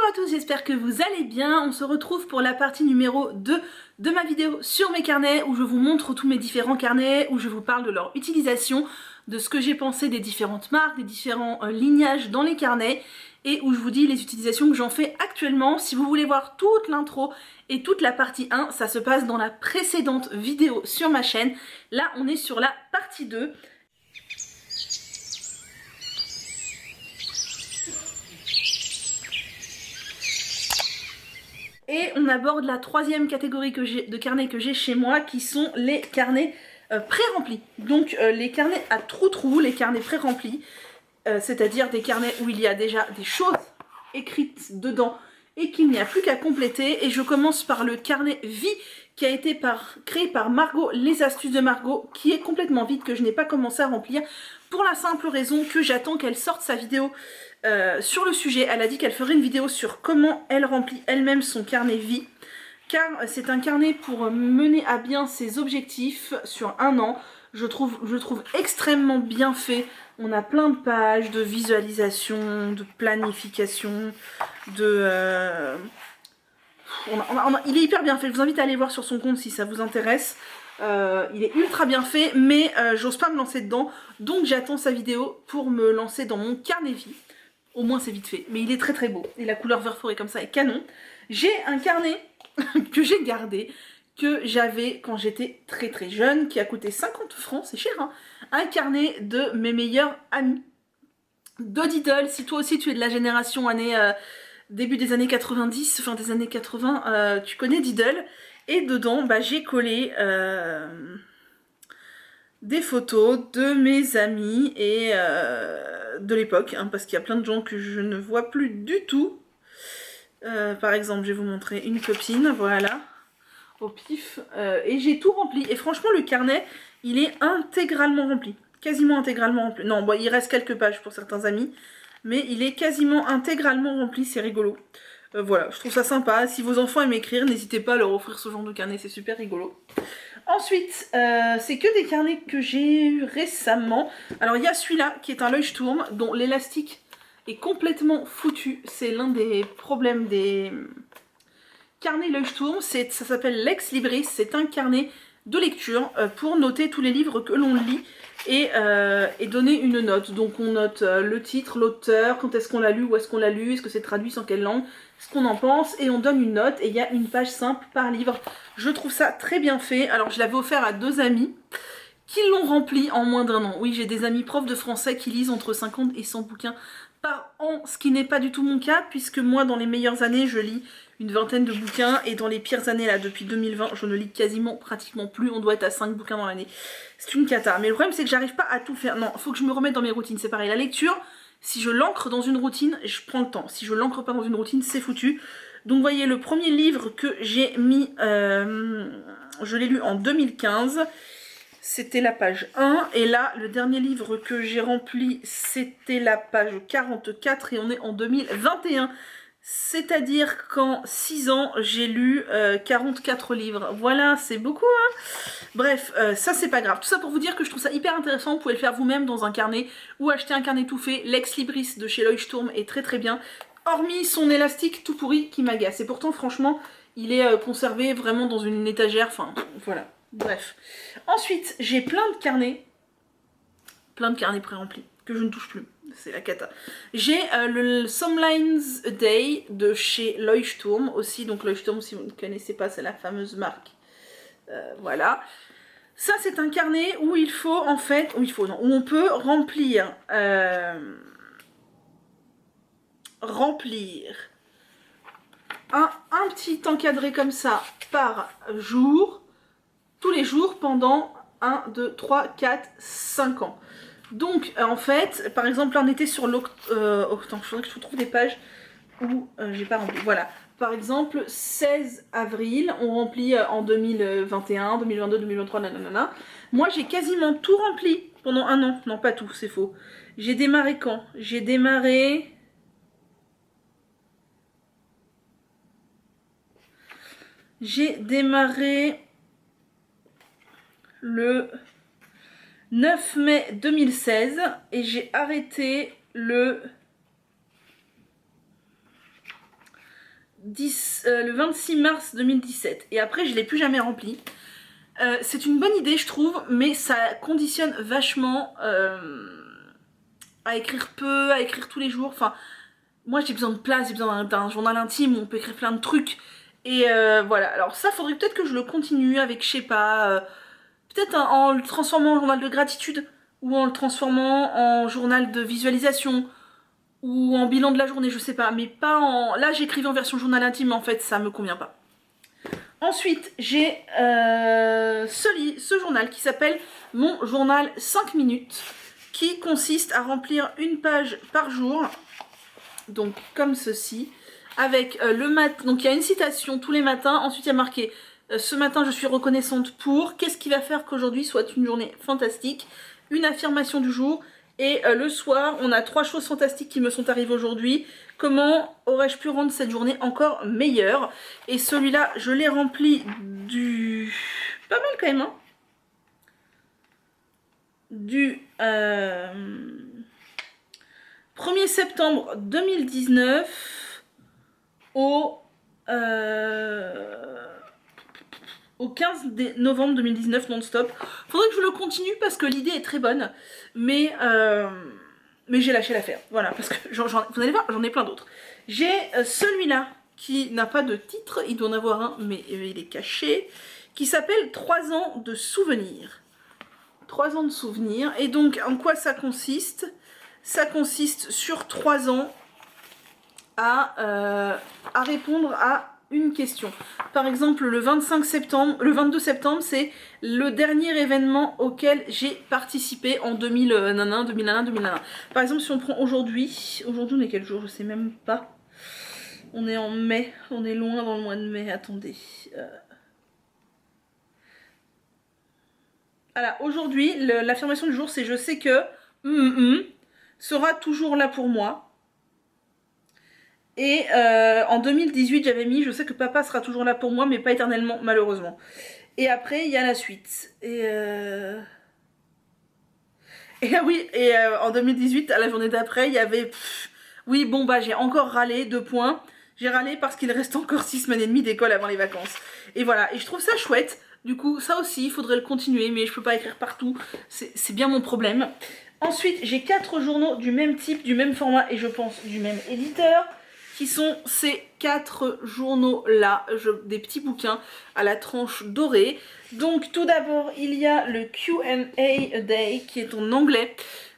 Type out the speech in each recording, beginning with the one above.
Bonjour à tous, j'espère que vous allez bien. On se retrouve pour la partie numéro 2 de ma vidéo sur mes carnets où je vous montre tous mes différents carnets, où je vous parle de leur utilisation, de ce que j'ai pensé des différentes marques, des différents lignages dans les carnets et où je vous dis les utilisations que j'en fais actuellement. Si vous voulez voir toute l'intro et toute la partie 1, ça se passe dans la précédente vidéo sur ma chaîne. Là, on est sur la partie 2. Et on aborde la troisième catégorie de carnets que j'ai chez moi, qui sont les carnets pré-remplis. Donc les carnets à trou-trou, les carnets pré-remplis, c'est-à-dire des carnets où il y a déjà des choses écrites dedans et qu'il n'y a plus qu'à compléter. Et je commence par le carnet vie qui a été créé par Margot, les astuces de Margot, qui est complètement vide, que je n'ai pas commencé à remplir, pour la simple raison que j'attends qu'elle sorte sa vidéo sur le sujet. Elle a dit qu'elle ferait une vidéo sur comment elle remplit elle-même son carnet vie, car c'est un carnet pour mener à bien ses objectifs sur un an. Je trouve extrêmement bien fait. On a plein de pages de visualisation, de planification, il est hyper bien fait. Je vous invite à aller voir sur son compte si ça vous intéresse. Il est ultra bien fait, mais j'ose pas me lancer dedans. Donc j'attends sa vidéo pour me lancer dans mon carnet vie. Au moins c'est vite fait, mais il est très très beau. Et la couleur vert forêt comme ça est canon. J'ai un carnet que j'ai gardé, que j'avais quand j'étais très très jeune, qui a coûté 50 francs, c'est cher hein. Un carnet de mes meilleurs amis de Diddle. Si toi aussi tu es de la génération début des années 90, fin des années 80, tu connais Diddle. Et dedans, bah, j'ai collé des photos de mes amis et de l'époque, hein, parce qu'il y a plein de gens que je ne vois plus du tout. Par exemple, je vais vous montrer une copine, voilà, au pif. Et j'ai tout rempli. Et franchement, le carnet, il est intégralement rempli. Quasiment intégralement rempli. Non, bon, il reste quelques pages pour certains amis. Mais il est quasiment intégralement rempli, c'est rigolo. Voilà, je trouve ça sympa. Si vos enfants aiment écrire, n'hésitez pas à leur offrir ce genre de carnet, c'est super rigolo. Ensuite, c'est que des carnets que j'ai eu récemment. Alors il y a celui-là qui est un Leuchtturm dont l'élastique est complètement foutu. C'est l'un des problèmes des carnets Leuchtturm. Ça s'appelle Lex Libris. C'est un carnet de lecture pour noter tous les livres que l'on lit et donner une note. Donc on note le titre, l'auteur, quand est-ce qu'on l'a lu, où est-ce qu'on l'a lu, est-ce que c'est traduit, sans quelle langue, ce qu'on en pense, et on donne une note, et il y a une page simple par livre. Je trouve ça très bien fait. Alors je l'avais offert à 2 amis qui l'ont rempli en moins d'1 an. Oui, j'ai des amis profs de français qui lisent entre 50 et 100 bouquins par an, ce qui n'est pas du tout mon cas, puisque moi dans les meilleures années je lis une vingtaine de bouquins, et dans les pires années là depuis 2020 je ne lis pratiquement plus. On doit être à 5 bouquins dans l'année, c'est une cata. Mais le problème c'est que j'arrive pas à tout faire. Non, faut que je me remette dans mes routines, c'est pareil, la lecture, si je l'ancre dans une routine, je prends le temps. Si je l'ancre pas dans une routine, c'est foutu. Donc vous voyez, le premier livre que j'ai mis, je l'ai lu en 2015, c'était la page 1, et là, le dernier livre que j'ai rempli, c'était la page 44, et on est en 2021. C'est-à-dire qu'en 6 ans, j'ai lu 44 livres. Voilà, c'est beaucoup, hein. Bref, ça c'est pas grave. Tout ça pour vous dire que je trouve ça hyper intéressant. Vous pouvez le faire vous-même dans un carnet, ou acheter un carnet tout fait. Lex Libris de chez Leuchtturm est très très bien. Hormis son élastique tout pourri qui m'agace. Et pourtant, franchement, il est conservé vraiment dans une étagère. Enfin, voilà. Bref. Ensuite, j'ai plein de carnets pré-remplis que je ne touche plus. C'est la cata. J'ai le Some Lines a Day de chez Leuchtturm aussi. Donc Leuchtturm, si vous ne connaissez pas, c'est la fameuse marque. Voilà. Ça, c'est un carnet où il faut en fait, où on peut remplir un petit encadré comme ça par jour, tous les jours pendant 1, 2, 3, 4, 5 ans. Donc en fait, par exemple là on était sur attends, il faudrait que je vous trouve des pages où j'ai pas rempli. Voilà, par exemple 16 avril, on remplit en 2021, 2022, 2023, nanana. Moi j'ai quasiment tout rempli pendant 1 an. Non, pas tout, c'est faux. J'ai démarré quand? J'ai démarré le 9 mai 2016 et j'ai arrêté le le 26 mars 2017. Et après, je ne l'ai plus jamais rempli. C'est une bonne idée, je trouve, mais ça conditionne vachement à écrire peu, à écrire tous les jours. Enfin, moi, j'ai besoin de place, j'ai besoin d'un journal intime où on peut écrire plein de trucs. Et voilà, alors ça, faudrait peut-être que je le continue avec, je sais pas, peut-être en le transformant en journal de gratitude, ou en le transformant en journal de visualisation, ou en bilan de la journée, je sais pas, mais pas en... Là, j'écrivais en version journal intime, mais en fait, ça me convient pas. Ensuite, j'ai ce journal qui s'appelle mon journal 5 minutes, qui consiste à remplir une page par jour, donc comme ceci, avec le matin, donc il y a une citation tous les matins, ensuite il y a marqué ce matin je suis reconnaissante pour, qu'est-ce qui va faire qu'aujourd'hui soit une journée fantastique, une affirmation du jour, et le soir on a 3 choses fantastiques qui me sont arrivées aujourd'hui, comment aurais-je pu rendre cette journée encore meilleure. Et celui-là je l'ai rempli du... pas mal quand même, hein, du 1er septembre 2019 au 15 novembre 2019 non-stop. Faudrait que je le continue parce que l'idée est très bonne, mais j'ai lâché l'affaire. Voilà, parce que vous allez voir, j'en ai plein d'autres. J'ai celui-là qui n'a pas de titre, il doit en avoir un, mais il est caché, qui s'appelle 3 ans de souvenirs. 3 ans de souvenirs. Et donc, en quoi ça consiste? Ça consiste sur 3 ans à répondre à une question. Par exemple, le 22 septembre, c'est le dernier événement auquel j'ai participé en 2001. Par exemple, si on prend aujourd'hui, on est quel jour? Je sais même pas. On est en mai, on est loin dans le mois de mai, attendez. Voilà, aujourd'hui, l'affirmation du jour, c'est je sais que sera toujours là pour moi. Et en 2018, j'avais mis je sais que papa sera toujours là pour moi, mais pas éternellement, malheureusement. Et après, il y a la suite. Et oui, en 2018, à la journée d'après, il y avait... oui, bon, bah, j'ai encore râlé, 2 points. J'ai râlé parce qu'il reste encore 6 semaines et demie d'école avant les vacances. Et voilà, et je trouve ça chouette. Du coup, ça aussi, il faudrait le continuer, mais je peux pas écrire partout. C'est bien mon problème. Ensuite, j'ai 4 journaux du même type, du même format, et je pense du même éditeur, qui sont ces 4 journaux-là, des petits bouquins à la tranche dorée. Donc tout d'abord, il y a le Q&A Day qui est en anglais.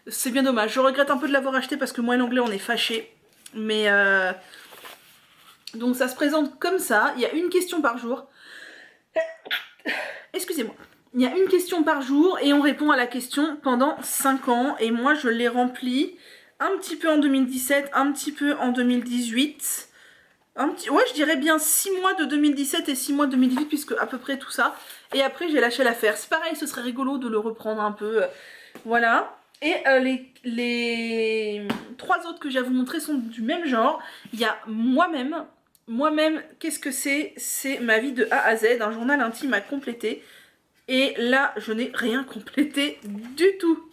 C'est bien dommage, je regrette un peu de l'avoir acheté parce que moi et l'anglais on est fâchés. Mais donc ça se présente comme ça, il y a une question par jour. Excusez-moi. Il y a une question par jour et on répond à la question pendant 5 ans. Et moi je l'ai rempli un petit peu en 2017, un petit peu en 2018. Ouais, je dirais bien 6 mois de 2017 et 6 mois de 2018, puisque à peu près tout ça. Et après, j'ai lâché l'affaire. C'est pareil, ce serait rigolo de le reprendre un peu. Voilà. Et les 3 autres que j'ai à vous montrer sont du même genre. Il y a moi-même. Moi-même, qu'est-ce que c'est? C'est ma vie de A à Z, un journal intime à compléter. Et là, je n'ai rien complété du tout.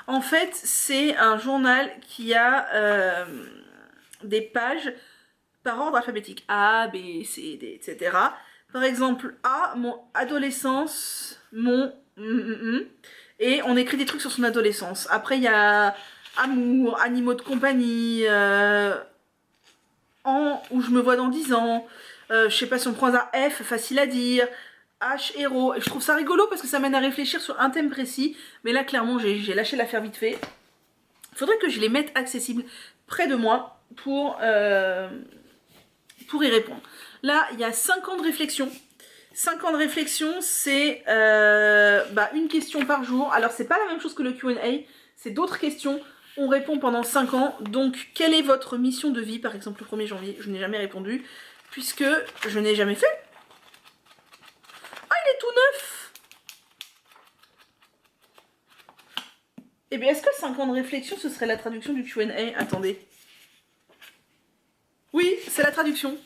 En fait, c'est un journal qui a des pages par ordre alphabétique. A, B, C, D, etc. Par exemple, A, mon adolescence, mon... et on écrit des trucs sur son adolescence. Après, il y a amour, animaux de compagnie, où je me vois dans 10 ans. Je sais pas si on prend un F, facile à dire. H, héros. Et je trouve ça rigolo parce que ça mène à réfléchir sur un thème précis. Mais là, clairement, j'ai lâché l'affaire vite fait. Il faudrait que je les mette accessibles près de moi pour y répondre. Là, il y a 5 ans de réflexion. 5 ans de réflexion, c'est une question par jour. Alors, c'est pas la même chose que le Q&A, c'est d'autres questions. On répond pendant 5 ans. Donc, quelle est votre mission de vie? Par exemple, le 1er janvier, je n'ai jamais répondu, puisque je n'ai jamais fait. Ah, il est tout neuf! Eh bien, est-ce que 5 ans de réflexion, ce serait la traduction du Q&A? Attendez. Oui, c'est la traduction.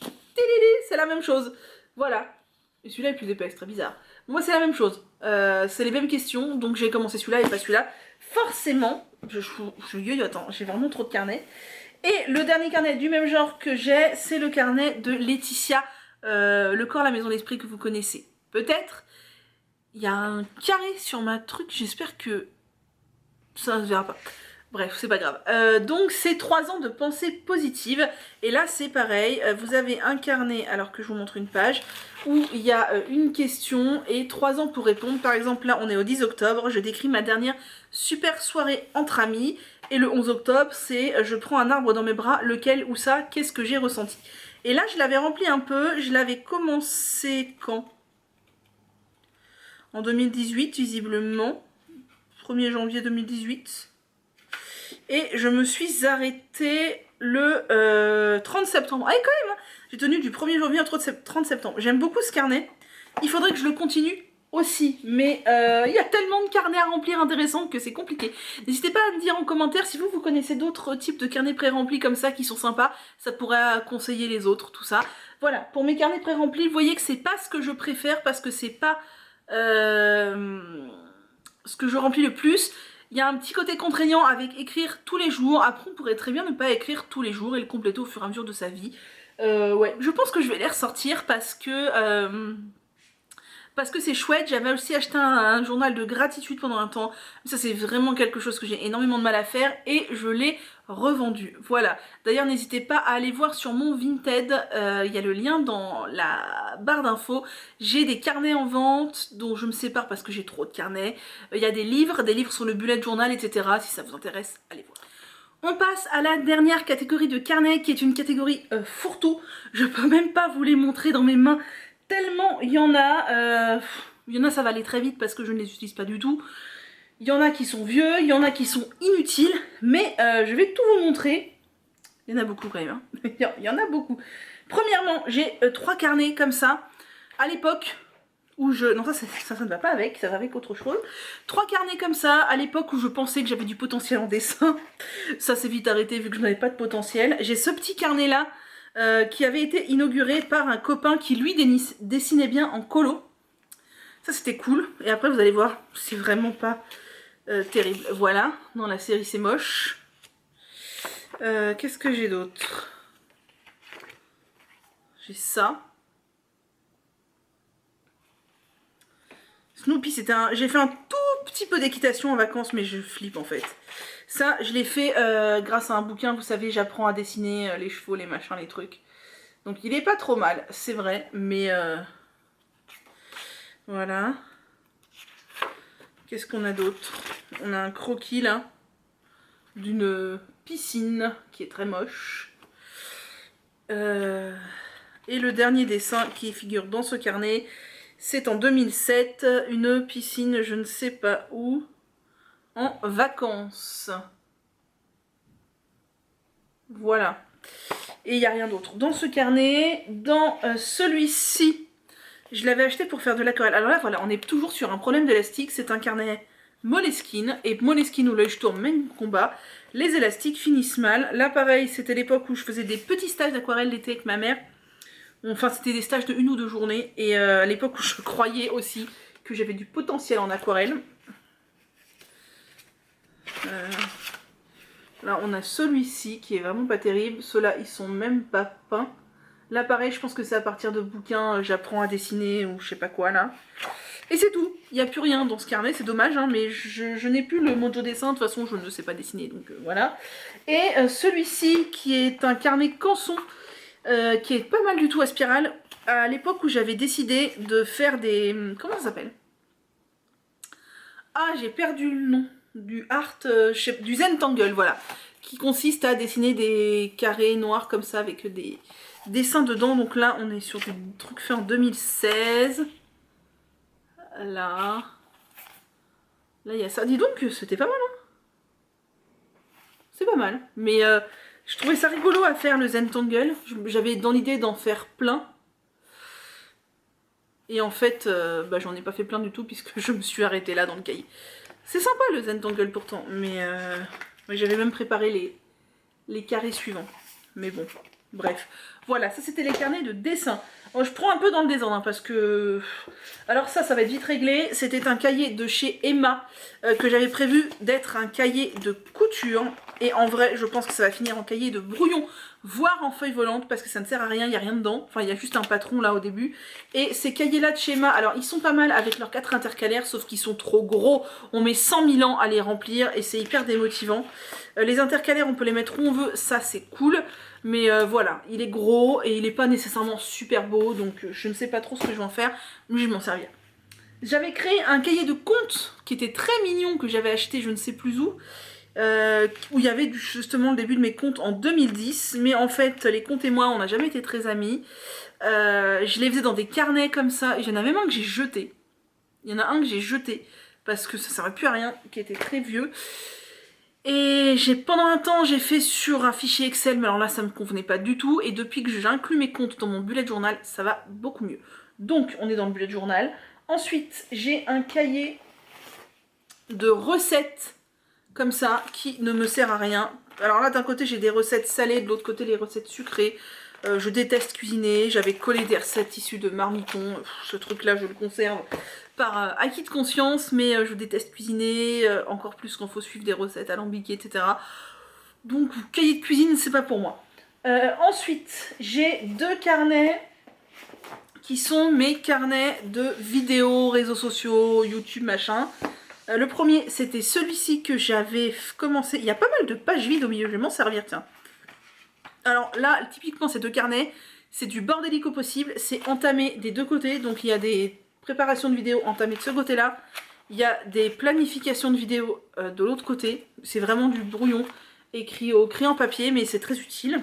C'est la même chose. Voilà. Et celui-là est plus épais, c'est très bizarre. Moi, c'est la même chose. C'est les mêmes questions, donc j'ai commencé celui-là et pas celui-là. Forcément, attends, j'ai vraiment trop de carnets. Et le dernier carnet du même genre que j'ai, c'est le carnet de Laetitia, Le corps, la maison, l'esprit, que vous connaissez peut-être. Il y a un carré sur ma truc, j'espère que ça ne se verra pas. Bref, c'est pas grave. Donc c'est 3 ans de pensée positive. Et là c'est pareil, vous avez un carnet, alors que je vous montre une page, où il y a une question et 3 ans pour répondre. Par exemple là on est au 10 octobre, je décris ma dernière super soirée entre amis. Et le 11 octobre c'est je prends un arbre dans mes bras, lequel ou ça, qu'est-ce que j'ai ressenti. Et là je l'avais rempli un peu, je l'avais commencé quand? En 2018 visiblement, 1er janvier 2018. Et je me suis arrêtée le 30 septembre. Ah, quand même, hein. J'ai tenu du 1er janvier au 30 septembre. J'aime beaucoup ce carnet. Il faudrait que je le continue aussi. Mais il y a tellement de carnets à remplir intéressants que c'est compliqué. N'hésitez pas à me dire en commentaire si vous connaissez d'autres types de carnets pré-remplis comme ça qui sont sympas. Ça pourrait conseiller les autres, tout ça. Voilà, pour mes carnets pré-remplis, vous voyez que c'est pas ce que je préfère parce que c'est pas ce que je remplis le plus. Il y a un petit côté contraignant avec écrire tous les jours. Après, on pourrait très bien ne pas écrire tous les jours et le compléter au fur et à mesure de sa vie. Ouais, je pense que je vais les ressortir parce que c'est chouette. J'avais aussi acheté un journal de gratitude pendant un temps. Ça c'est vraiment quelque chose que j'ai énormément de mal à faire et je l'ai revendu. Voilà. D'ailleurs n'hésitez pas à aller voir sur mon Vinted. Il y a le lien dans la barre d'infos. J'ai des carnets en vente dont je me sépare parce que j'ai trop de carnets. Il y a des livres sur le bullet journal, etc. Si ça vous intéresse, allez voir. On passe à la dernière catégorie de carnet qui est une catégorie fourre-tout. Je peux même pas vous les montrer dans mes mains. Tellement il y en a, ça va aller très vite parce que je ne les utilise pas du tout. Il y en a qui sont vieux, il y en a qui sont inutiles, mais je vais tout vous montrer. Il y en a beaucoup quand même, hein. Il y en a beaucoup. Premièrement, j'ai 3 carnets comme ça, à l'époque où je... Non, ça ne va pas avec, ça va avec autre chose. 3 carnets comme ça, à l'époque où je pensais que j'avais du potentiel en dessin. Ça s'est vite arrêté vu que je n'avais pas de potentiel. J'ai ce petit carnet là, qui avait été inauguré par un copain qui lui dessinait bien en colo. Ça c'était cool. Et après vous allez voir, c'est vraiment pas terrible. Voilà, dans la série c'est moche. Qu'est-ce que j'ai d'autre? J'ai ça. Snoopy, c'était un... J'ai fait un tout petit peu d'équitation en vacances, mais je flippe en fait. Ça, je l'ai fait grâce à un bouquin, vous savez, j'apprends à dessiner les chevaux, les machins, les trucs. Donc il est pas trop mal, c'est vrai, mais voilà. Qu'est-ce qu'on a d'autre? On a un croquis là, d'une piscine qui est très moche. Et le dernier dessin qui figure dans ce carnet, c'est en 2007, une piscine je ne sais pas où, en vacances. Voilà. Et il n'y a rien d'autre. Dans ce carnet, dans celui-ci, je l'avais acheté pour faire de l'aquarelle. Alors là, voilà, on est toujours sur un problème d'élastique. C'est un carnet Moleskine. Et Moleskine ou l'œil je tourne, même combat. Les élastiques finissent mal. Là, pareil, c'était l'époque où je faisais des petits stages d'aquarelle l'été avec ma mère. Enfin, c'était des stages de 1 ou 2 journées. Et à l'époque où je croyais aussi que j'avais du potentiel en aquarelle. Là, on a celui-ci qui est vraiment pas terrible. Ceux-là, ils sont même pas peints. Là, pareil, je pense que c'est à partir de bouquins, j'apprends à dessiner ou je sais pas quoi, là. Et c'est tout. Il n'y a plus rien dans ce carnet, c'est dommage, hein, mais je n'ai plus le mojo dessin. De toute façon, je ne sais pas dessiner, donc voilà. Et celui-ci, qui est un carnet canson, qui est pas mal du tout à spirale. À l'époque où j'avais décidé de faire des... Comment ça s'appelle? Ah, j'ai perdu le nom. Du art, du Zentangle, voilà, qui consiste à dessiner des carrés noirs comme ça avec des dessins dedans. Donc là on est sur des trucs faits en 2016. Là il y a ça. Dis donc, c'était pas mal, hein. C'est pas mal, mais je trouvais ça rigolo à faire le Zentangle. J'avais dans l'idée d'en faire plein. Et en fait, j'en ai pas fait plein du tout puisque je me suis arrêtée là dans le cahier. C'est sympa le Zentangle pourtant, mais j'avais même préparé les carrés suivants. Mais bon, bref. Voilà. Voilà, ça c'était les carnets de dessin. Bon, je prends un peu dans le désordre hein, parce que... Alors ça va être vite réglé. C'était un cahier de chez Emma que j'avais prévu d'être un cahier de couture. Et en vrai, je pense que ça va finir en cahier de brouillon, voire en feuille volante parce que ça ne sert à rien, il n'y a rien dedans. Enfin, il y a juste un patron là au début. Et ces cahiers-là de chez Emma, alors ils sont pas mal avec leurs 4 intercalaires, sauf qu'ils sont trop gros. On met 100 000 ans à les remplir et c'est hyper démotivant. Les intercalaires, on peut les mettre où on veut, ça c'est cool. Mais voilà, il est gros et il n'est pas nécessairement super beau, donc je ne sais pas trop ce que je vais en faire, mais je vais m'en servir. J'avais créé un cahier de comptes qui était très mignon, que j'avais acheté je ne sais plus où il y avait justement le début de mes comptes en 2010, mais en fait les comptes et moi on n'a jamais été très amis. Je les faisais dans des carnets comme ça, et il y en a même un que j'ai jeté. Il y en a un que j'ai jeté, parce que ça ne servait plus à rien, qui était très vieux. Et pendant un temps j'ai fait sur un fichier Excel, mais alors là ça me convenait pas du tout, et depuis que j'inclus mes comptes dans mon bullet journal, ça va beaucoup mieux. Donc on est dans le bullet journal. Ensuite j'ai un cahier de recettes comme ça qui ne me sert à rien. Alors là d'un côté j'ai des recettes salées, de l'autre côté les recettes sucrées. Je déteste cuisiner, j'avais collé des recettes issues de marmitons, ce truc là je le conserve par acquis de conscience, mais je déteste cuisiner, encore plus quand il faut suivre des recettes alambiquées, etc. Donc cahier de cuisine c'est pas pour moi. Ensuite j'ai 2 carnets qui sont mes carnets de vidéos, réseaux sociaux, YouTube, machin. Le premier c'était celui-ci que j'avais commencé, il y a pas mal de pages vides au milieu, je vais m'en servir tiens. Alors là, typiquement ces 2 carnets, c'est du bordélique au possible, c'est entamé des 2 côtés, donc il y a des préparations de vidéos entamées de ce côté-là, il y a des planifications de vidéos de l'autre côté, c'est vraiment du brouillon écrit au crayon papier, mais c'est très utile.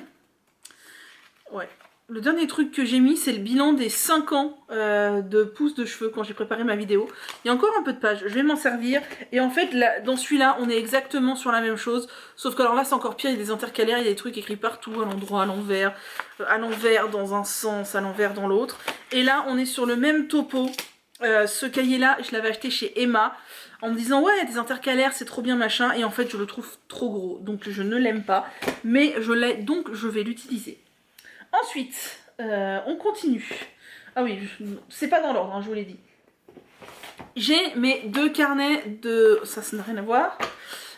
Ouais. Le dernier truc que j'ai mis, c'est le bilan des 5 ans de pouces de cheveux quand j'ai préparé ma vidéo. Il y a encore un peu de pages, je vais m'en servir. Et en fait, là, dans celui-là, on est exactement sur la même chose. Sauf que alors là, c'est encore pire, il y a des intercalaires, il y a des trucs écrits partout, à l'endroit, à l'envers dans un sens, à l'envers dans l'autre. Et là, on est sur le même topo. Ce cahier-là, je l'avais acheté chez Emma. En me disant, ouais, il y a des intercalaires, c'est trop bien, machin. Et en fait, je le trouve trop gros. Donc, je ne l'aime pas. Mais je l'ai, donc je vais l'utiliser. Ensuite, on continue. Ah oui, c'est pas dans l'ordre, hein, je vous l'ai dit. J'ai mes 2 carnets de... Ça n'a rien à voir.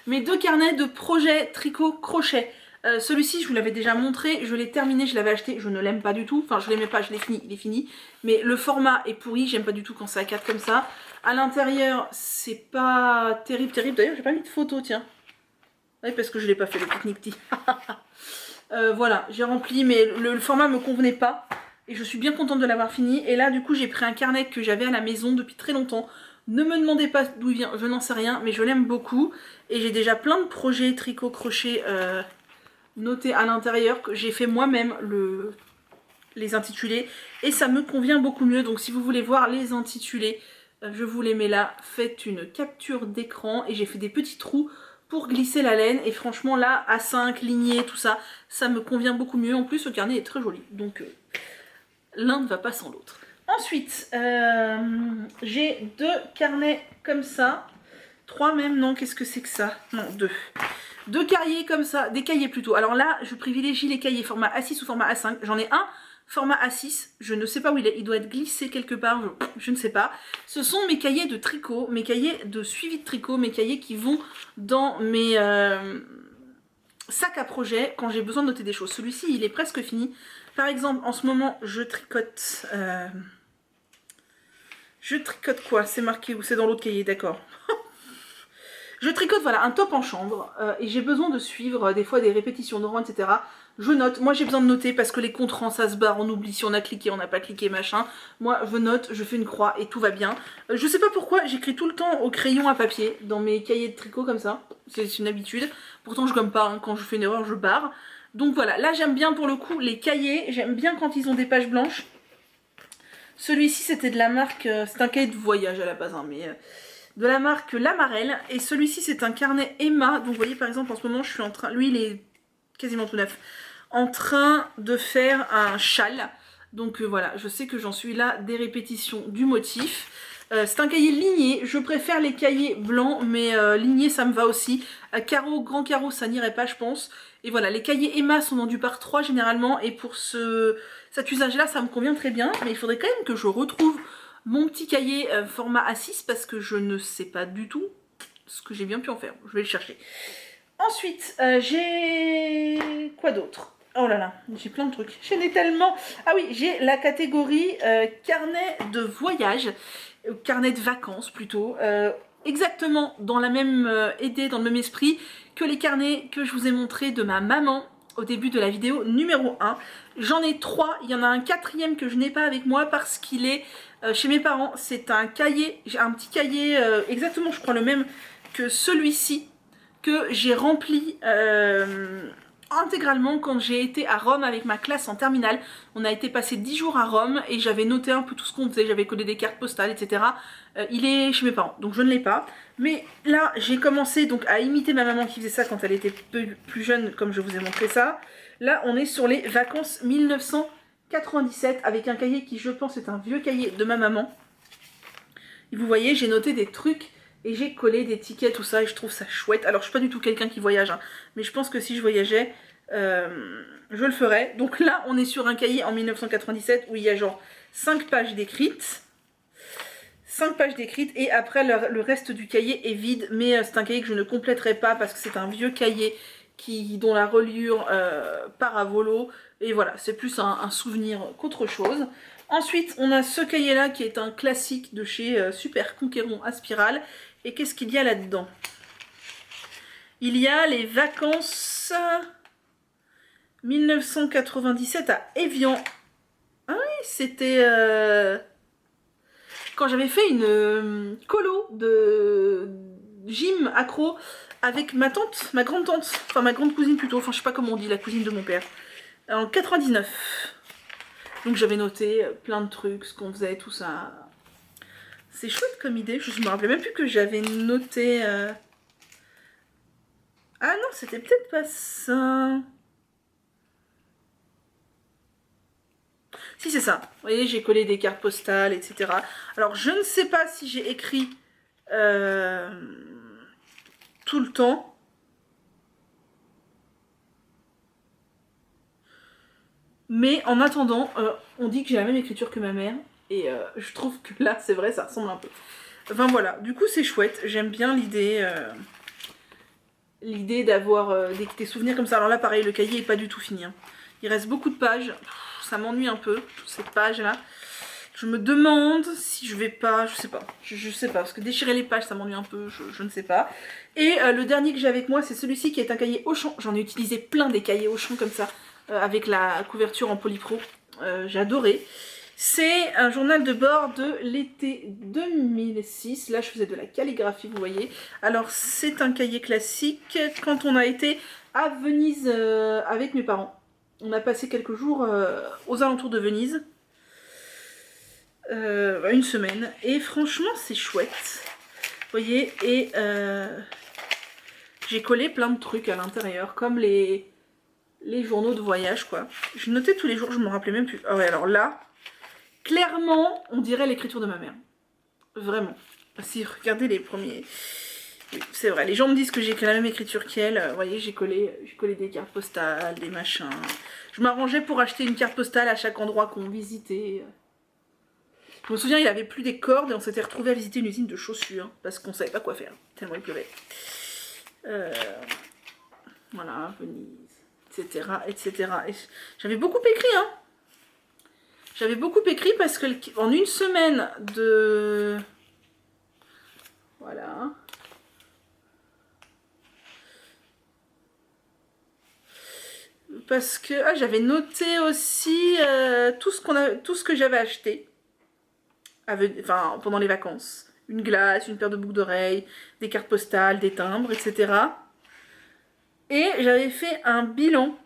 Mes 2 carnets de projet tricot-crochet. Celui-ci, je vous l'avais déjà montré. Je l'ai terminé, je l'avais acheté. Je ne l'aime pas du tout. Enfin, je l'aimais pas, je l'ai fini, il est fini. Mais le format est pourri. J'aime pas du tout quand c'est à 4 comme ça. À l'intérieur, c'est pas terrible. D'ailleurs, j'ai pas mis de photo, tiens. Oui, parce que je l'ai pas fait, le pique-nique. Voilà, j'ai rempli, mais le format me convenait pas. Et je suis bien contente de l'avoir fini. Et là, du coup, j'ai pris un carnet que j'avais à la maison depuis très longtemps. Ne me demandez pas d'où il vient, je n'en sais rien, mais je l'aime beaucoup. Et j'ai déjà plein de projets tricot-crochet notés à l'intérieur, que j'ai fait moi-même les intitulés. Et ça me convient beaucoup mieux. Donc si vous voulez voir les intitulés, je vous les mets là. Faites une capture d'écran. Et j'ai fait des petits trous pour glisser la laine, et franchement là, A5, lignée, tout ça, ça me convient beaucoup mieux. En plus, le carnet est très joli, donc l'un ne va pas sans l'autre. Ensuite, j'ai 2 carnets comme ça, 3 même, non, qu'est-ce que c'est que ça? Non, 2. 2 cahiers comme ça, des cahiers plutôt. Alors là, je privilégie les cahiers format A6 ou format A5. J'en ai un format A6, je ne sais pas où il est, il doit être glissé quelque part, je ne sais pas. Ce sont mes cahiers de tricot, mes cahiers de suivi de tricot, mes cahiers qui vont dans mes sacs à projet quand j'ai besoin de noter des choses. Celui-ci, il est presque fini. Par exemple, en ce moment, je tricote... je tricote quoi? C'est marqué où? C'est dans l'autre cahier, d'accord. Je tricote, voilà, un top en chambre, et j'ai besoin de suivre des fois des répétitions de rang, etc. Je note, moi j'ai besoin de noter parce que les comptes rangs ça se barre, on oublie si on a cliqué, on n'a pas cliqué, machin. Moi je note, je fais une croix et tout va bien. Je sais pas pourquoi, j'écris tout le temps au crayon à papier dans mes cahiers de tricot comme ça, c'est une habitude. Pourtant je gomme pas, hein. Quand je fais une erreur je barre. Donc voilà, là j'aime bien pour le coup les cahiers, j'aime bien quand ils ont des pages blanches. Celui-ci c'était de la marque, c'est un cahier de voyage à la base, hein, mais... de la marque Lamarelle, et celui-ci c'est un carnet Emma. Donc vous voyez par exemple en ce moment je suis en train, lui il est quasiment tout neuf, en train de faire un châle. Donc voilà, je sais que j'en suis là des répétitions du motif. C'est un cahier ligné, je préfère les cahiers blancs, mais ligné ça me va aussi. Carreau, grand carreau, ça n'irait pas je pense. Et voilà, les cahiers Emma sont vendus par 3 généralement, et pour cet usage-là, ça me convient très bien. Mais il faudrait quand même que je retrouve mon petit cahier format A6, parce que je ne sais pas du tout ce que j'ai bien pu en faire. Je vais le chercher. Ensuite, j'ai... quoi d'autre? Oh là là, j'ai plein de trucs. J'en ai tellement... Ah oui, j'ai la catégorie carnet de voyage, carnet de vacances plutôt. Exactement dans la même idée, dans le même esprit que les carnets que je vous ai montrés de ma maman au début de la vidéo numéro 1. J'en ai 3, il y en a un 4e que je n'ai pas avec moi parce qu'il est chez mes parents. C'est un cahier, j'ai un petit cahier exactement je crois le même que celui-ci, que j'ai rempli intégralement quand j'ai été à Rome avec ma classe en terminale. On a été passé 10 jours à Rome et j'avais noté un peu tout ce qu'on faisait, j'avais codé des cartes postales, etc. Il est chez mes parents, donc je ne l'ai pas. Mais là, j'ai commencé donc à imiter ma maman qui faisait ça quand elle était plus jeune, comme je vous ai montré ça. Là, on est sur les vacances 1997 avec un cahier qui, je pense, est un vieux cahier de ma maman. Et vous voyez, j'ai noté des trucs et j'ai collé des tickets, tout ça, et je trouve ça chouette. Alors, je suis pas du tout quelqu'un qui voyage, hein, mais je pense que si je voyageais, je le ferais. Donc là, on est sur un cahier en 1997 où il y a genre 5 pages d'écrites. 5 pages d'écrites, et après, le reste du cahier est vide, mais c'est un cahier que je ne compléterai pas parce que c'est un vieux cahier dont la reliure part à volo. Et voilà, c'est plus un souvenir qu'autre chose. Ensuite, on a ce cahier-là qui est un classique de chez Super Conquéron à spirale. Et qu'est-ce qu'il y a là-dedans? Il y a les vacances 1997 à Évian. Ah oui, c'était quand j'avais fait une colo de gym accro avec ma tante, ma grande tante, enfin ma grande cousine plutôt, enfin je sais pas comment on dit, la cousine de mon père, en 99. Donc j'avais noté plein de trucs, ce qu'on faisait, tout ça. C'est chouette comme idée, je me rappelais même plus que j'avais noté... Ah non, c'était peut-être pas ça. Si, c'est ça. Vous voyez, j'ai collé des cartes postales, etc. Alors, je ne sais pas si j'ai écrit tout le temps. Mais en attendant, on dit que j'ai la même écriture que ma mère. Et je trouve que là, c'est vrai, ça ressemble un peu. Enfin voilà, du coup c'est chouette. J'aime bien l'idée d'avoir des souvenirs comme ça. Alors là, pareil, le cahier est pas du tout fini, hein. Il reste beaucoup de pages. Ça m'ennuie un peu, cette page-là. Je me demande si je vais pas... Je sais pas. Je sais pas, parce que déchirer les pages, ça m'ennuie un peu. Je ne sais pas. Et le dernier que j'ai avec moi, c'est celui-ci qui est un cahier Auchan. J'en ai utilisé plein des cahiers Auchan comme ça, avec la couverture en polypro. J'ai adoré. C'est un journal de bord de l'été 2006. Là, je faisais de la calligraphie, vous voyez. Alors, c'est un cahier classique. Quand on a été à Venise avec mes parents, on a passé quelques jours aux alentours de Venise. Une semaine. Et franchement, c'est chouette. Vous voyez, et j'ai collé plein de trucs à l'intérieur, comme les journaux de voyage, quoi. Je notais tous les jours, je me rappelais même plus. Ah ouais, alors là... Clairement, on dirait l'écriture de ma mère. Vraiment. Si, regardez les premiers... Oui, c'est vrai, les gens me disent que j'ai la même écriture qu'elle. Vous voyez, j'ai collé des cartes postales, des machins. Je m'arrangeais pour acheter une carte postale à chaque endroit qu'on visitait. Je me souviens, il avait plus des cordes et on s'était retrouvés à visiter une usine de chaussures parce qu'on savait pas quoi faire, tellement il pleuvait. Voilà, Venise, etc., etc. J'avais beaucoup écrit, hein. J'avais beaucoup écrit parce que en une semaine de... Voilà. Parce que j'avais noté aussi tout ce que j'avais acheté pendant les vacances. Une glace, une paire de boucles d'oreilles, des cartes postales, des timbres, etc. Et j'avais fait un bilan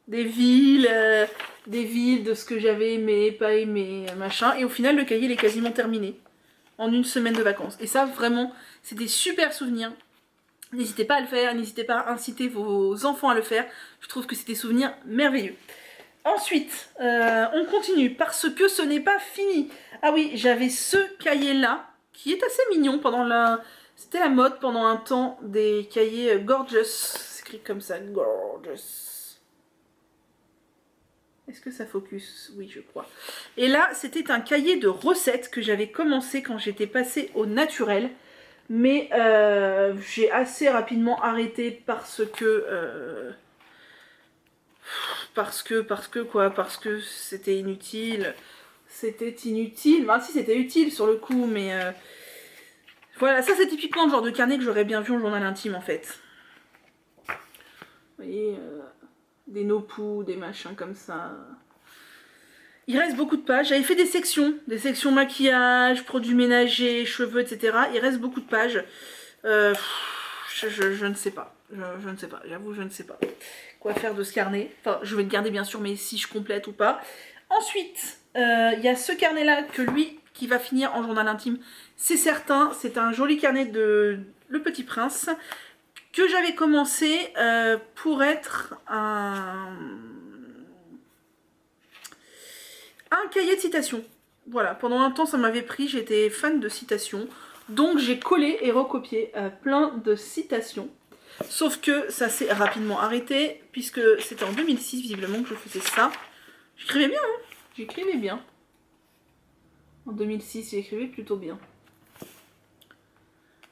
des villes, de ce que j'avais aimé, pas aimé, machin. Et au final, le cahier il est quasiment terminé en une semaine de vacances. Et ça, vraiment, c'est des super souvenirs. N'hésitez pas à le faire, n'hésitez pas à inciter vos enfants à le faire. Je trouve que c'est des souvenirs merveilleux. Ensuite, on continue parce que ce n'est pas fini. Ah oui, j'avais ce cahier-là qui est assez mignon pendant la... C'était la mode pendant un temps des cahiers Gorgeous. C'est écrit comme ça, Gorgeous. Est-ce que ça focus? Oui, je crois. Et là, c'était un cahier de recettes que j'avais commencé quand j'étais passée au naturel. Mais j'ai assez rapidement arrêté parce que c'était inutile. C'était inutile. Enfin, si, c'était utile sur le coup, mais... Voilà, ça c'est typiquement le genre de carnet que j'aurais bien vu en journal intime en fait. Vous voyez, des nopous, des machins comme ça. Il reste beaucoup de pages. J'avais fait des sections maquillage, produits ménagers, cheveux, etc. Il reste beaucoup de pages. Je ne sais pas. Je ne sais pas, j'avoue, je ne sais pas quoi faire de ce carnet. Enfin, je vais le garder bien sûr, mais si je complète ou pas. Ensuite, il y a ce carnet-là que lui, qui va finir en journal intime, c'est certain. C'est un joli carnet de Le Petit Prince que j'avais commencé pour être un cahier de citations. Voilà, pendant un temps ça m'avait pris, j'étais fan de citations. Donc j'ai collé et recopié plein de citations. Sauf que ça s'est rapidement arrêté, puisque c'était en 2006 visiblement que je faisais ça. J'écrivais bien, hein, j'écrivais bien. En 2006, j'écrivais plutôt bien.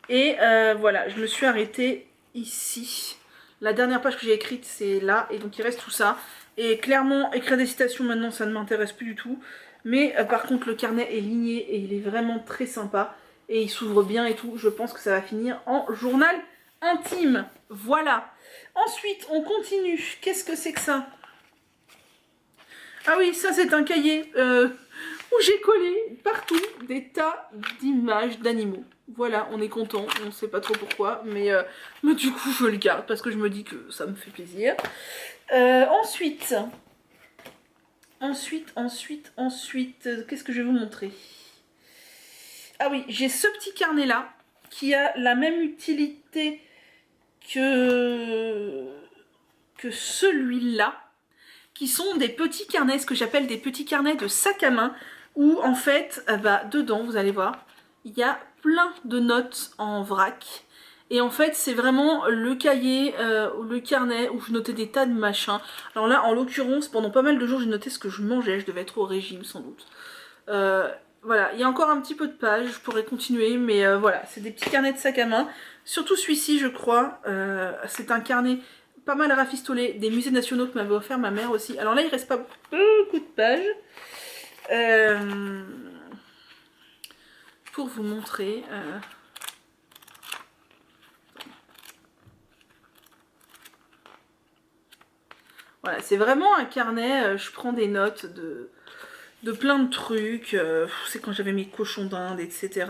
Et voilà, je me suis arrêtée ici. La dernière page que j'ai écrite, c'est là, et donc il reste tout ça. Et clairement, écrire des citations maintenant, ça ne m'intéresse plus du tout. Mais par contre, le carnet est ligné et il est vraiment très sympa. Et il s'ouvre bien et tout. Je pense que ça va finir en journal intime. Voilà. Ensuite, on continue. Qu'est-ce que c'est que ça? Ah oui, ça c'est un cahier où j'ai collé partout des tas d'images d'animaux. Voilà, on est content, on ne sait pas trop pourquoi, mais du coup je le garde parce que je me dis que ça me fait plaisir. Ensuite, qu'est-ce que je vais vous montrer? Ah oui, j'ai ce petit carnet là qui a la même utilité que celui-là, qui sont des petits carnets, ce que j'appelle des petits carnets de sac à main, où en fait, dedans, vous allez voir, il y a plein de notes en vrac. Et en fait, c'est vraiment le cahier, le carnet où je notais des tas de machins. Alors là, en l'occurrence, pendant pas mal de jours, j'ai noté ce que je mangeais. Je devais être au régime, sans doute. Voilà, il y a encore un petit peu de pages, je pourrais continuer, mais voilà, c'est des petits carnets de sac à main. Surtout celui-ci, je crois, c'est un carnet pas mal rafistolé des musées nationaux que m'avait offert ma mère aussi. Alors là, il reste pas beaucoup de pages. Pour vous montrer... Voilà, c'est vraiment un carnet, je prends des notes de plein de trucs, c'est quand j'avais mes cochons d'Inde, etc.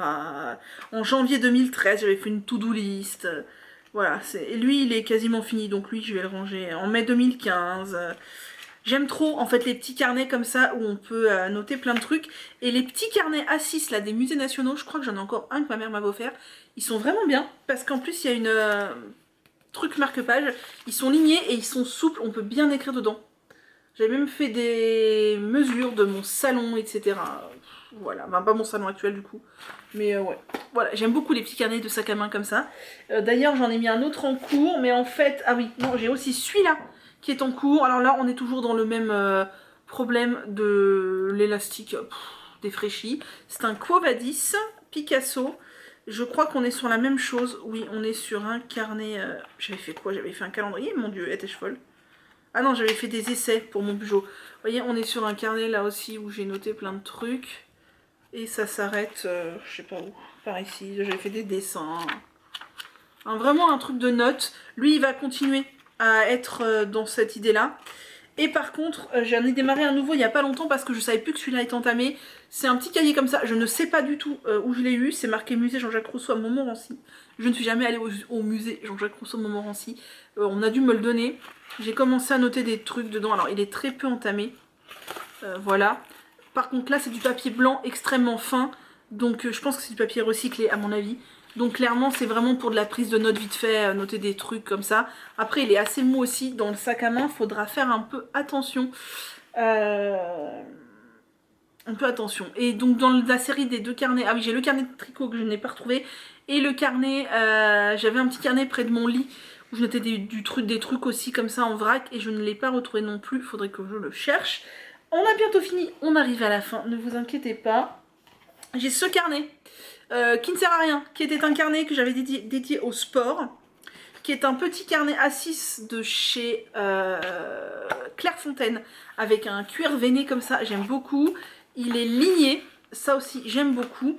En janvier 2013, j'avais fait une to-do list. Voilà, lui il est quasiment fini, donc lui je vais le ranger en mai 2015. J'aime trop en fait les petits carnets comme ça où on peut noter plein de trucs. Et les petits carnets A6 là des musées nationaux, je crois que j'en ai encore un que ma mère m'avait offert. Ils sont vraiment bien parce qu'en plus il y a une truc marque-page. Ils sont lignés et ils sont souples, on peut bien écrire dedans. J'avais même fait des mesures de mon salon, etc. Voilà, enfin, pas mon salon actuel du coup. Mais ouais, voilà, j'aime beaucoup les petits carnets de sac à main comme ça. D'ailleurs, j'en ai mis un autre en cours, mais en fait... Ah oui, non, j'ai aussi celui-là qui est en cours. Alors là, on est toujours dans le même problème de l'élastique défraîchi. C'est un Quo Vadis Picasso. Je crois qu'on est sur la même chose. Oui, on est sur un carnet... J'avais fait quoi? J'avais fait un calendrier, mon dieu, étais-je folle? Ah non, j'avais fait des essais pour mon bugeot. Vous voyez, on est sur un carnet là aussi où j'ai noté plein de trucs. Et ça s'arrête, je sais pas où, par ici. J'avais fait des dessins. Vraiment un truc de notes. Lui, il va continuer à être dans cette idée-là. Et par contre, j'en ai démarré un nouveau il n'y a pas longtemps parce que je savais plus que celui-là est entamé. C'est un petit cahier comme ça, je ne sais pas du tout où je l'ai eu. C'est marqué musée Jean-Jacques Rousseau à Montmorency. Je ne suis jamais allée au musée Jean-Jacques Rousseau à Montmorency. On a dû me le donner. J'ai commencé à noter des trucs dedans. Alors il est très peu entamé. Voilà. Par contre là c'est du papier blanc extrêmement fin. Donc je pense que c'est du papier recyclé à mon avis. Donc clairement c'est vraiment pour de la prise de notes vite fait, noter des trucs comme ça. Après il est assez mou aussi dans le sac à main, faudra faire un peu attention. Un peu attention. Et donc dans la série des 2 carnets, ah oui, j'ai le carnet de tricot que je n'ai pas retrouvé, et le carnet, j'avais un petit carnet près de mon lit où je notais des trucs aussi comme ça en vrac, et je ne l'ai pas retrouvé non plus, faudrait que je le cherche. On a bientôt fini, on arrive à la fin, ne vous inquiétez pas. J'ai ce carnet, qui ne sert à rien, qui était un carnet que j'avais dédié au sport, qui est un petit carnet A6 de chez Clairefontaine, avec un cuir veiné comme ça, j'aime beaucoup. Il est ligné, ça aussi j'aime beaucoup.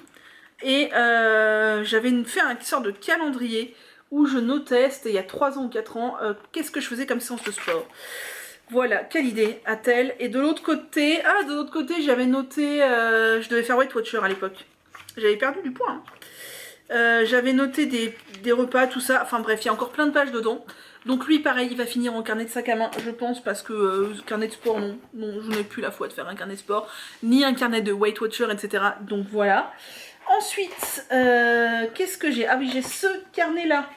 Et j'avais fait une sorte de calendrier où je notais, c'était il y a 3 ans ou 4 ans, qu'est-ce que je faisais comme séance de sport. Voilà, quelle idée a-t-elle. Et de l'autre côté, j'avais noté, je devais faire Weight Watcher à l'époque. J'avais perdu du poids, hein. J'avais noté des repas, tout ça, enfin bref, il y a encore plein de pages dedans. Donc lui, pareil, il va finir en carnet de sac à main, je pense, parce que carnet de sport, non, je n'ai plus la foi de faire un carnet de sport, ni un carnet de Weight Watcher, etc. Donc voilà. Ensuite, qu'est-ce que j'ai? Ah oui, j'ai ce carnet-là,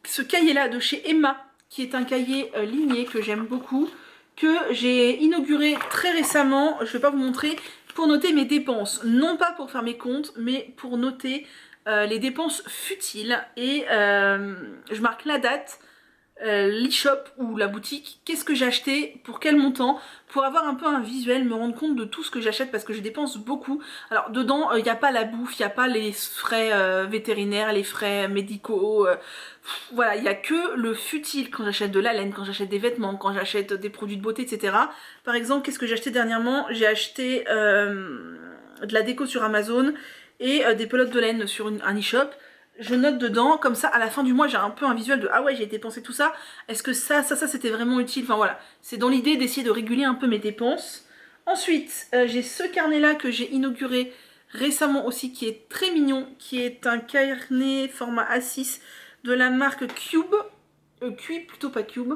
ce cahier-là de chez Emma, qui est un cahier ligné que j'aime beaucoup, que j'ai inauguré très récemment, je ne vais pas vous montrer, pour noter mes dépenses. Non pas pour faire mes comptes, mais pour noter les dépenses futiles. Et je marque la date, l'e-shop ou la boutique, qu'est-ce que j'ai acheté, pour quel montant, pour avoir un peu un visuel, me rendre compte de tout ce que j'achète parce que je dépense beaucoup. Alors dedans, il n'y a pas la bouffe, il n'y a pas les frais vétérinaires, les frais médicaux, voilà, il n'y a que le futile quand j'achète de la laine, quand j'achète des vêtements, quand j'achète des produits de beauté, etc. Par exemple, qu'est-ce que j'ai acheté dernièrement? J'ai acheté de la déco sur Amazon et des pelotes de laine sur un e-shop. Je note dedans, comme ça à la fin du mois j'ai un peu un visuel de ah ouais j'ai dépensé tout ça, est-ce que ça c'était vraiment utile, enfin voilà, c'est dans l'idée d'essayer de réguler un peu mes dépenses. Ensuite j'ai ce carnet là que j'ai inauguré récemment aussi, qui est très mignon, qui est un carnet format A6 de la marque Cube, Cube plutôt, pas Cube.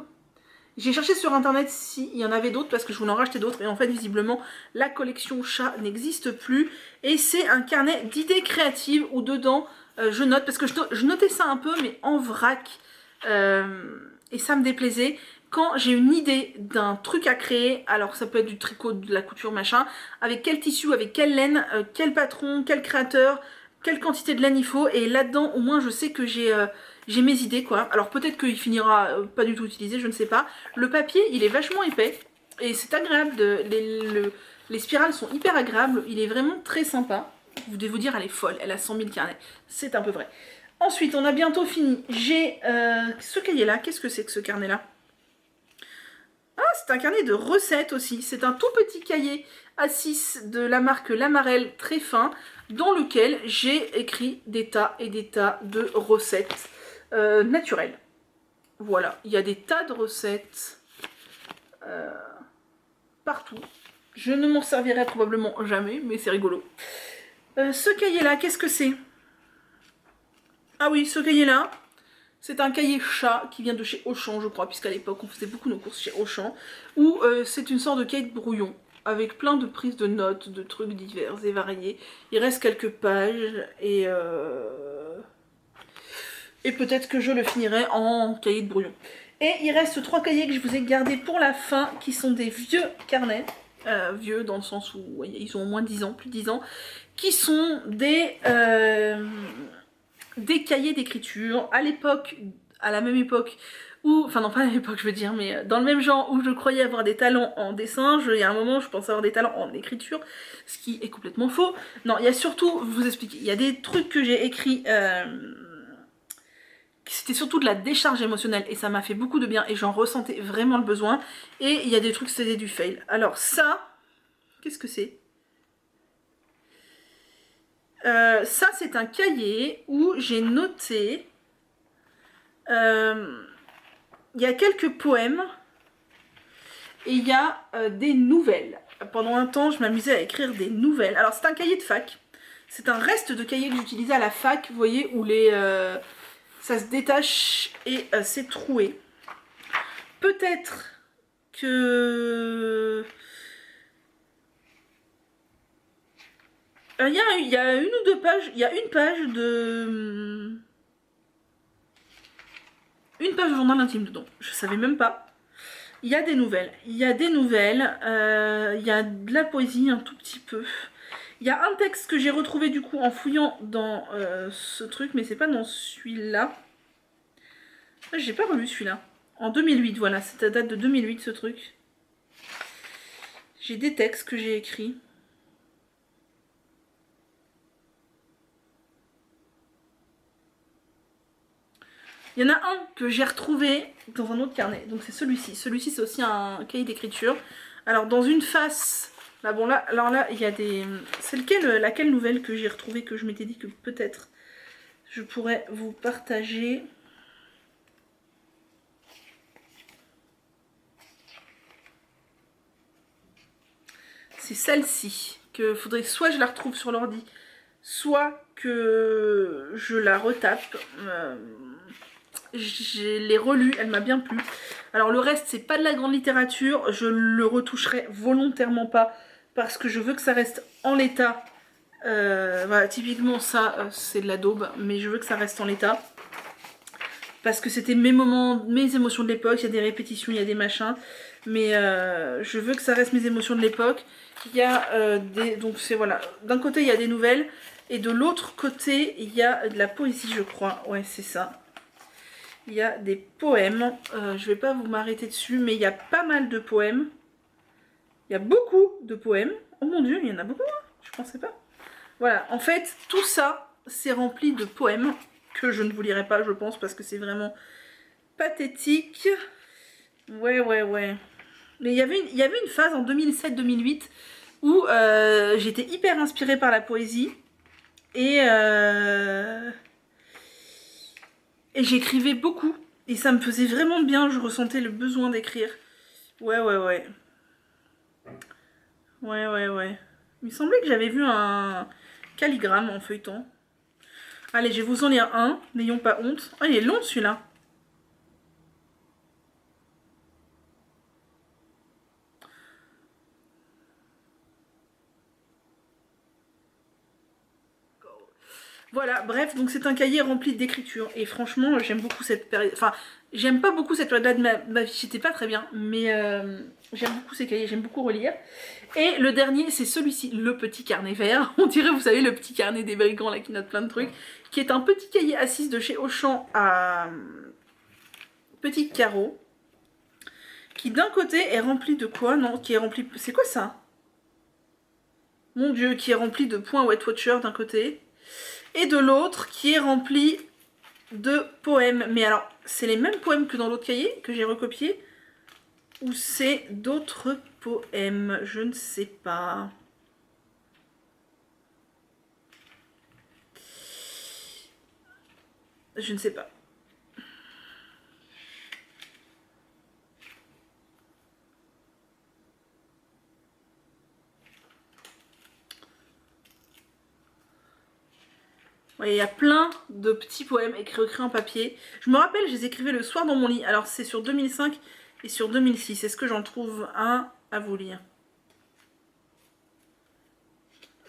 J'ai cherché sur internet s'il y en avait d'autres parce que je voulais en racheter d'autres, et en fait visiblement la collection chat n'existe plus. Et c'est un carnet d'idées créatives où dedans je note, parce que je notais ça un peu mais en vrac, et ça me déplaisait. Quand j'ai une idée d'un truc à créer, alors ça peut être du tricot, de la couture, machin, avec quel tissu, avec quelle laine, quel patron, quel créateur, quelle quantité de laine il faut, et là-dedans au moins je sais que j'ai mes idées quoi. Alors peut-être qu'il finira pas du tout utilisé, je ne sais pas. Le papier il est vachement épais et c'est agréable, les spirales sont hyper agréables, il est vraiment très sympa. Vous devez vous dire elle est folle, elle a 100 000 carnets, c'est un peu vrai. Ensuite on a bientôt fini, j'ai ce cahier là, qu'est-ce que c'est que ce carnet là? Ah, c'est un carnet de recettes aussi, c'est un tout petit cahier A6 de la marque Lamarelle, très fin, dans lequel j'ai écrit des tas et des tas de recettes naturelles. Voilà, il y a des tas de recettes partout. Je ne m'en servirai probablement jamais, mais c'est rigolo. Ce cahier-là, qu'est-ce que c'est? Ah oui, ce cahier-là, c'est un cahier chat qui vient de chez Auchan, je crois, puisqu'à l'époque on faisait beaucoup nos courses chez Auchan, où c'est une sorte de cahier de brouillon, avec plein de prises de notes, de trucs divers et variés. Il reste quelques pages, et peut-être que je le finirai en cahier de brouillon. Et il reste 3 cahiers que je vous ai gardés pour la fin, qui sont des vieux carnets, vieux dans le sens où ouais, ils ont au moins 10 ans, plus de 10 ans, qui sont des cahiers d'écriture à l'époque, à la même époque où, enfin non pas à la même époque je veux dire, mais dans le même genre où je croyais avoir des talents en dessin, il y a un moment je pensais avoir des talents en écriture, ce qui est complètement faux. Non, il y a surtout, je vais vous expliquer, il y a des trucs que j'ai écrits, c'était surtout de la décharge émotionnelle et ça m'a fait beaucoup de bien et j'en ressentais vraiment le besoin. Et il y a des trucs, c'était du fail. Alors ça, qu'est-ce que c'est? Ça c'est un cahier où j'ai noté, il y a quelques poèmes et il y a des nouvelles. Pendant un temps je m'amusais à écrire des nouvelles. Alors c'est un cahier de fac, c'est un reste de cahier que j'utilisais à la fac, vous voyez, où ça se détache et c'est troué. Peut-être que... Il y a une ou deux pages, il y a une page de... Une page de journal intime dedans, je savais même pas. il y a des nouvelles. Il y a des nouvelles. Il y a de la poésie un tout petit peu. Il y a un texte que j'ai retrouvé du coup en fouillant dans ce truc, mais c'est pas dans celui-là. J'ai pas relu celui-là. En 2008, voilà, ça date de 2008 ce truc. J'ai des textes que j'ai écrits. Il y en a un que j'ai retrouvé dans un autre carnet, donc c'est celui-ci. Celui-ci, c'est aussi un cahier d'écriture. Alors, dans une face, là, bon, là, alors là, il y a des... C'est laquelle nouvelle que j'ai retrouvée, que je m'étais dit que peut-être je pourrais vous partager. C'est celle-ci, que faudrait soit je la retrouve sur l'ordi, soit que je la retape. Je l'ai relue, elle m'a bien plu. Alors le reste, c'est pas de la grande littérature, je le retoucherai volontairement pas parce que je veux que ça reste en l'état. Voilà, typiquement ça, c'est de la daube, mais je veux que ça reste en l'état. Parce que c'était mes moments, mes émotions de l'époque, il y a des répétitions, il y a des machins. Mais je veux que ça reste mes émotions de l'époque. Il y a donc c'est voilà, d'un côté il y a des nouvelles, et de l'autre côté il y a de la poésie, je crois. Ouais, c'est ça. Il y a des poèmes, je vais pas vous m'arrêter dessus, mais il y a pas mal de poèmes. Il y a beaucoup de poèmes. Oh mon dieu, il y en a beaucoup, hein, je pensais pas. Voilà, en fait, tout ça, c'est rempli de poèmes que je ne vous lirai pas, je pense, parce que c'est vraiment pathétique. Ouais. Mais il y avait une phase en 2007-2008 où j'étais hyper inspirée par la poésie. Et j'écrivais beaucoup. Et ça me faisait vraiment bien, je ressentais le besoin d'écrire. Ouais. Il me semblait que j'avais vu un calligramme en feuilleton. Allez, je vais vous en lire un, n'ayons pas honte. Ah, il est long celui-là. Voilà, bref, donc c'est un cahier rempli d'écriture. Et franchement, j'aime beaucoup cette période. Enfin, j'aime pas beaucoup cette période-là de ma vie, j'étais pas très bien. Mais j'aime beaucoup ces cahiers, j'aime beaucoup relire. Et le dernier, c'est celui-ci, le petit carnet vert. On dirait, vous savez, le petit carnet des brigands là qui note plein de trucs. Qui est un petit cahier Assis de chez Auchan à petit carreau. Qui d'un côté est rempli de quoi? Non, qui est rempli... C'est quoi ça? Mon dieu, qui est rempli de points Wet Watcher d'un côté. Et de l'autre qui est rempli de poèmes. Mais alors, c'est les mêmes poèmes que dans l'autre cahier que j'ai recopié, ou c'est d'autres poèmes? Je ne sais pas. Je ne sais pas. Ouais, il y a plein de petits poèmes écrits en papier. Je me rappelle, je les écrivais le soir dans mon lit. Alors c'est sur 2005 et sur 2006. Est-ce que j'en trouve un à vous lire?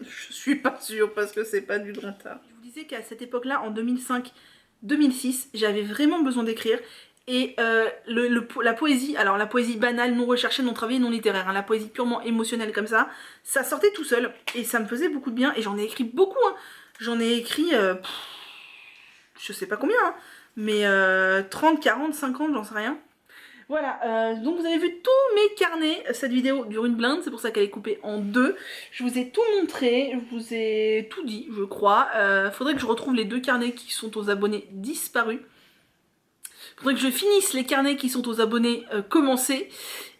Je suis pas sûre parce que c'est pas du grand art. Je vous disais qu'à cette époque-là, en 2005-2006, j'avais vraiment besoin d'écrire. Et la poésie, alors la poésie banale, non recherchée, non travaillée, non littéraire, hein, la poésie purement émotionnelle comme ça sortait tout seul. Et ça me faisait beaucoup de bien. Et j'en ai écrit beaucoup, hein. J'en ai écrit, je sais pas combien, hein, mais 30, 40, 50, j'en sais rien. Voilà, donc vous avez vu tous mes carnets. Cette vidéo dure une blinde, c'est pour ça qu'elle est coupée en deux. Je vous ai tout montré, je vous ai tout dit, je crois. Faudrait que je retrouve les deux carnets qui sont aux abonnés disparus. Faudrait que je finisse les carnets qui sont aux abonnés commencés.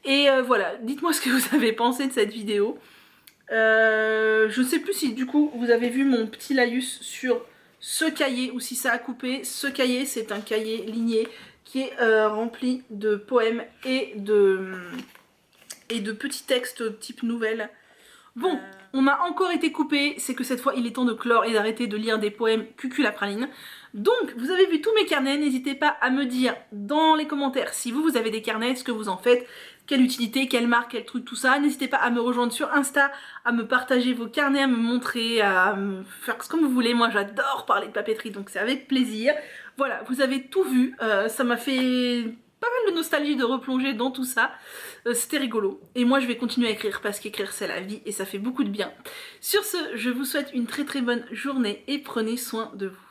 Et voilà, dites-moi ce que vous avez pensé de cette vidéo. Je sais plus si du coup vous avez vu mon petit laïus sur ce cahier ou si ça a coupé. Ce cahier, c'est un cahier ligné qui est rempli de poèmes et de petits textes type nouvelle. Bon, on a encore été coupé, c'est que cette fois il est temps de clore et d'arrêter de lire des poèmes cucul la praline. Donc, vous avez vu tous mes carnets, n'hésitez pas à me dire dans les commentaires si vous avez des carnets, ce que vous en faites, quelle utilité, quelle marque, quel truc, tout ça. N'hésitez pas à me rejoindre sur Insta, à me partager vos carnets, à me montrer, à me faire comme vous voulez. Moi, j'adore parler de papeterie, donc c'est avec plaisir. Voilà, vous avez tout vu, ça m'a fait pas mal de nostalgie de replonger dans tout ça. C'était rigolo. Et moi je vais continuer à écrire parce qu'écrire c'est la vie et ça fait beaucoup de bien. Sur ce, je vous souhaite une très très bonne journée et prenez soin de vous.